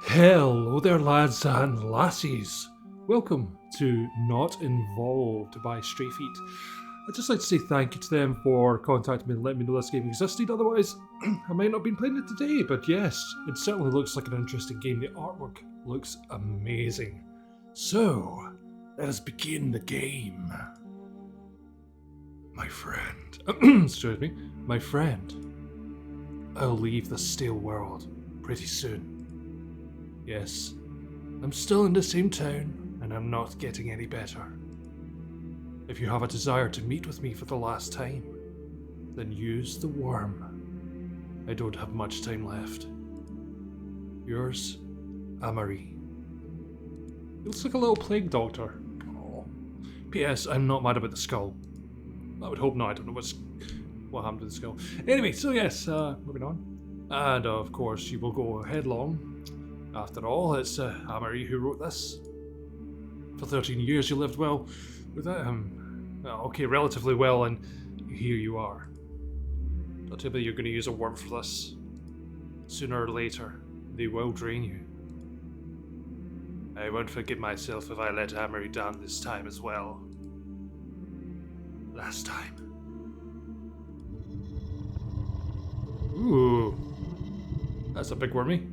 Hello there, lads and lassies. Welcome to Not Involved by Stray Feet. I'd just like to say thank you to them for contacting me and letting me know this game existed. Otherwise, I might not have been playing it today. But yes, it certainly looks like an interesting game. The artwork looks amazing. So, let us begin the game. My friend. Excuse me. My friend. I'll leave the stale world pretty soon. Yes, I'm still in the same town, and I'm not getting any better. If you have a desire to meet with me for the last time, then use the worm. I don't have much time left. Yours, Amari. He looks like a little plague doctor. Oh. P.S. I'm not mad about the skull. I would hope not. I don't know what happened to the skull. Anyway, so yes, moving on. And of course, you will go headlong. After all, it's Amari who wrote this. For 13 years you lived well without him. Okay, relatively well, and here you are. Don't tell me you're going to use a worm for this. Sooner or later, they will drain you. I won't forgive myself if I let Amari down this time as well. Last time. Ooh. That's a big wormy.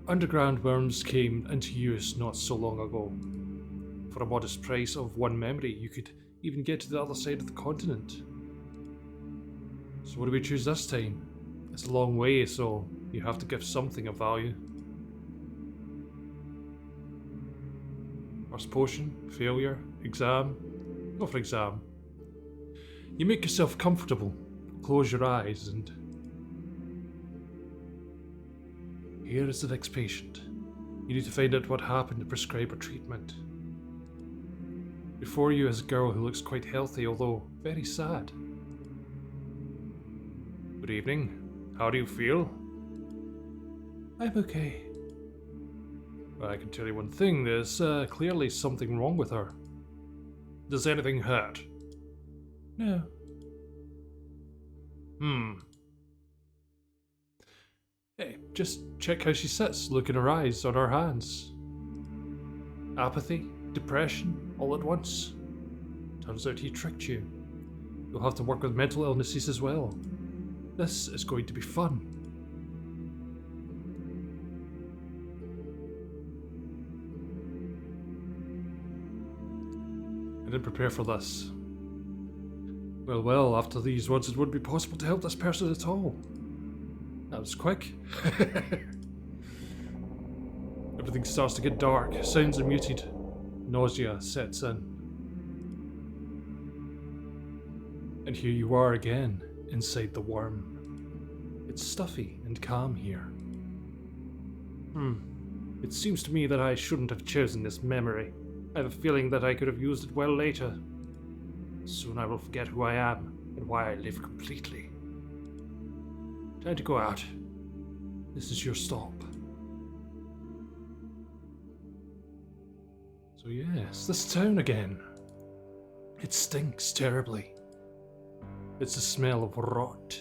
Underground worms came into use not so long ago. For a modest price of one memory, you could even get to the other side of the continent. So what do we choose this time? It's a long way, so you have to give something of value. First potion, failure, exam. Go for exam. You make yourself comfortable, close your eyes, and here is the next patient. You need to find out what happened and prescribe a treatment. Before you is a girl who looks quite healthy, although very sad. Good evening. How do you feel? I'm okay. Well, I can tell you one thing. There's clearly something wrong with her. Does anything hurt? No. Hey, just check how she sits, look in her eyes, on her hands. Apathy, depression, all at once. Turns out he tricked you. You'll have to work with mental illnesses as well. This is going to be fun. I didn't prepare for this. Well, after these words, it wouldn't be possible to help this person at all. That was quick. Everything starts to get dark, sounds are muted, nausea sets in. And here you are again, inside the worm. It's stuffy and calm here. It seems to me that I shouldn't have chosen this memory. I have a feeling that I could have used it well later. Soon I will forget who I am and why I live completely. Time to go out. This is your stop. So yes, this town again. It stinks terribly. It's the smell of rot.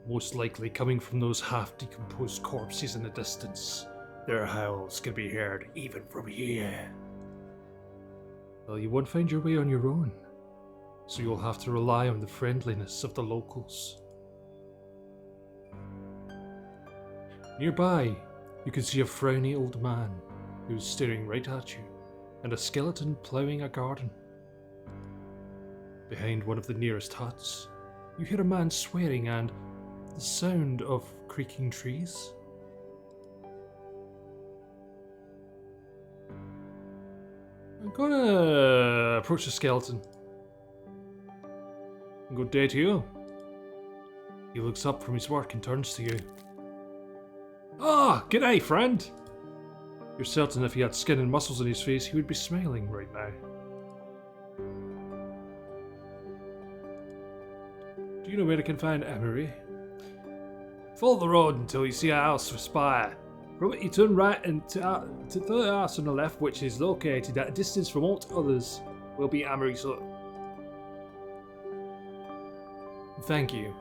Most likely coming from those half-decomposed corpses in the distance. Their howls can be heard even from here. Well, you won't find your way on your own. So you'll have to rely on the friendliness of the locals. Nearby, you can see a frowny old man who's staring right at you, and a skeleton ploughing a garden. Behind one of the nearest huts, you hear a man swearing and the sound of creaking trees. I'm gonna approach the skeleton. Good day to you. He looks up from his work and turns to you. Ah, g'day, friend! You're certain if he had skin and muscles on his face, he would be smiling right now. Do you know where I can find Amari? Follow the road until you see a house with spire. From it you turn right and to the house on the left, which is located at a distance from all others, will be Amari's hut. Thank you.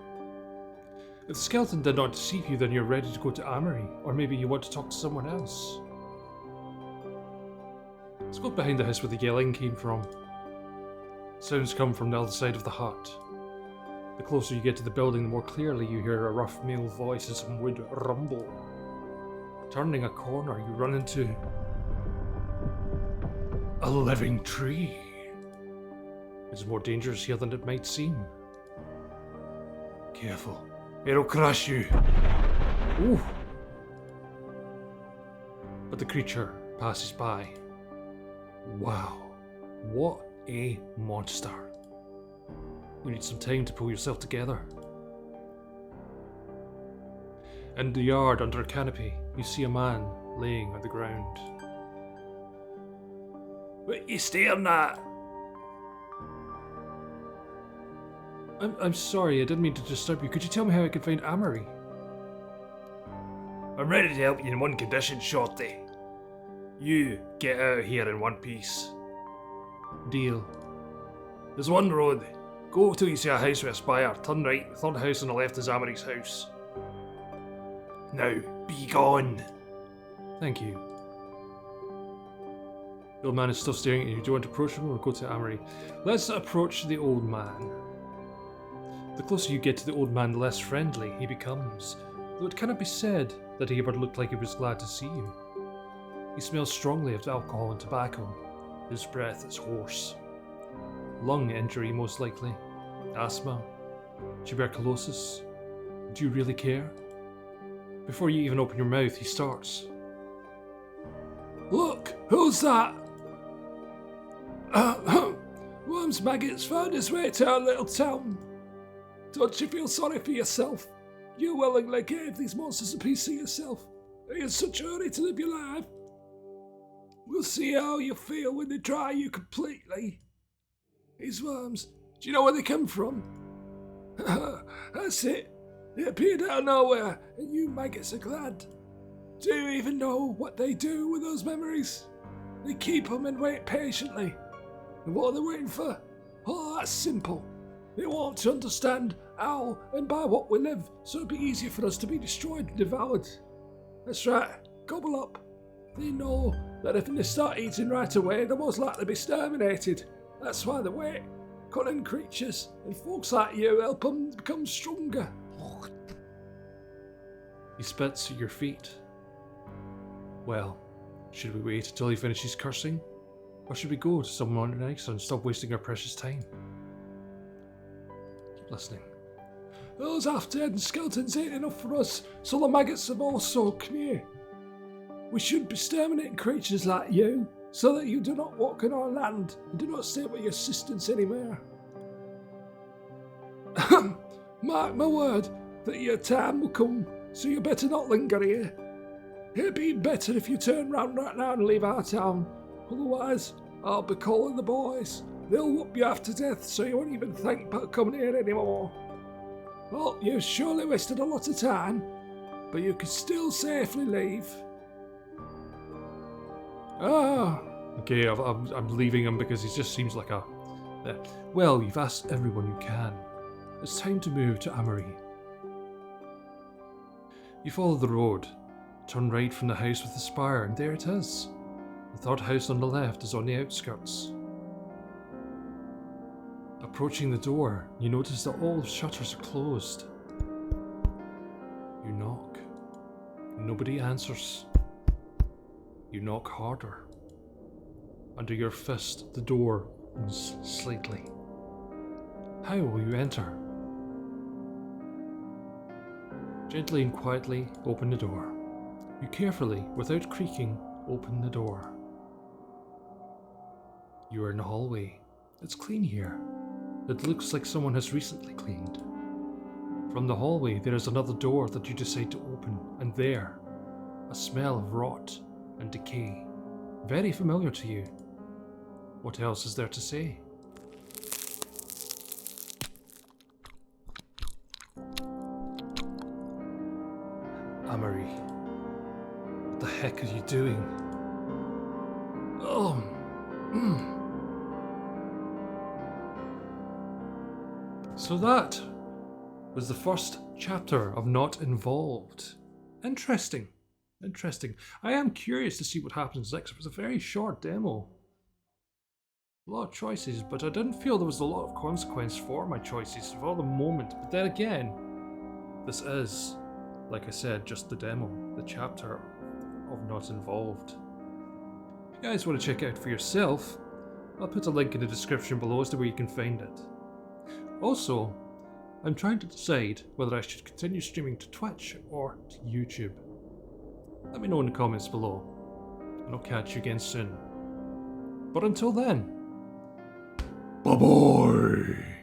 If the skeleton did not deceive you, then you're ready to go to Amari, or maybe you want to talk to someone else. Let's go behind the house where the yelling came from. Sounds come from the other side of the hut. The closer you get to the building, the more clearly you hear a rough male voice and some wood rumble. Turning a corner, you run into a living tree. It's more dangerous here than it might seem. Careful, it'll crush you. Ooh. But the creature passes by. Wow, what a monster. You need some time to pull yourself together. In the yard under a canopy, you see a man laying on the ground. What are you staring at? I'm sorry, I didn't mean to disturb you. Could you tell me how I can find Amari? I'm ready to help you in one condition, Shorty. You get out of here in one piece. Deal. There's one road. Go till you see a house with a spire. Turn right. Third house on the left is Amari's house. Now, be gone. Thank you. The old man is still staring at you. Do you want to approach him or go to Amari? Let's approach the old man. The closer you get to the old man, the less friendly he becomes, though it cannot be said that he ever looked like he was glad to see you. He smells strongly of alcohol and tobacco. His breath is hoarse. Lung injury, most likely. Asthma. Tuberculosis. Do you really care? Before you even open your mouth, he starts. Look, who's that? Worms Maggot's found his way to our little town. Don't you feel sorry for yourself? You willingly gave these monsters a piece of yourself. Are you in such a hurry to live your life? We'll see how you feel when they dry you completely. These worms, do you know where they come from? That's it. They appeared out of nowhere, and you maggots are glad. Do you even know what they do with those memories? They keep them and wait patiently. And what are they waiting for? Oh, that's simple. They want to understand how and by what we live, so it'll be easier for us to be destroyed and devoured. That's right, gobble up. They know that if they start eating right away, they're most likely to be exterminated. That's why they wait. Cunning creatures, and folks like you help them become stronger. He spits at your feet. Well, should we wait until he finishes cursing? Or should we go to someone nice and stop wasting our precious time? Keep listening. Those half-dead skeletons ain't enough for us, so the maggots have also come here. We should be exterminating creatures like you, so that you do not walk on our land and do not stay with your assistants anymore. Mark my word that your time will come, so you better not linger here. It'd be better if you turn round right now and leave our town. Otherwise, I'll be calling the boys. They'll whoop you after death, so you won't even think about coming here anymore. Well, you've surely wasted a lot of time, but you could still safely leave. Ah, okay, I'm leaving him because he just seems like a... well, you've asked everyone you can. It's time to move to Amari. You follow the road, turn right from the house with the spire, and there it is. The third house on the left is on the outskirts. Approaching the door, you notice that all the shutters are closed. You knock. Nobody answers. You knock harder. Under your fist, the door opens slightly. How will you enter? Gently and quietly open the door. You carefully, without creaking, open the door. You are in the hallway. It's clean here. It looks like someone has recently cleaned. From the hallway, there is another door that you decide to open, and there, a smell of rot and decay. Very familiar to you. What else is there to say? Amari, what the heck are you doing? Oh, So that was the first chapter of Not Involved. Interesting. Interesting. I am curious to see what happens next. It was a very short demo. A lot of choices, but I didn't feel there was a lot of consequence for my choices for the moment. But then again, this is, like I said, just the demo, the chapter of Not Involved. If you guys want to check it out for yourself, I'll put a link in the description below as to where you can find it. Also, I'm trying to decide whether I should continue streaming to Twitch or to YouTube. Let me know in the comments below, and I'll catch you again soon. But until then, bye bye!